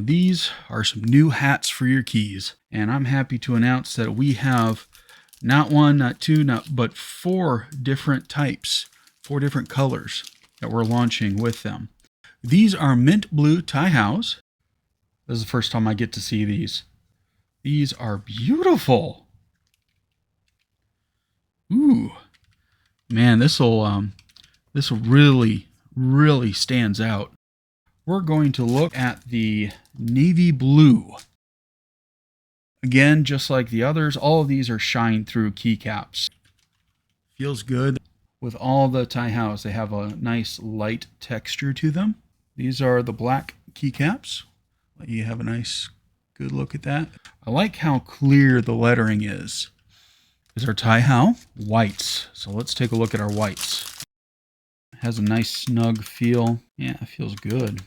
Now, these are some new hats for your keys, and I'm happy to announce that we have not one, not two, but 4 different types, 4 different colors that we're launching with them. These are mint blue tie-hows. This is the first time I get to see these. These are beautiful. Ooh, man, this will really stands out. We're going to look at the navy blue. Again, just like the others, all of these are shine through keycaps. Feels good. With all the tie-hows, they have a nice light texture to them. These are the black keycaps. Let you have a nice good look at that. I like how clear the lettering is. Is our tie-how whites. So let's take a look at our whites. It has a nice snug feel. Yeah, it feels good.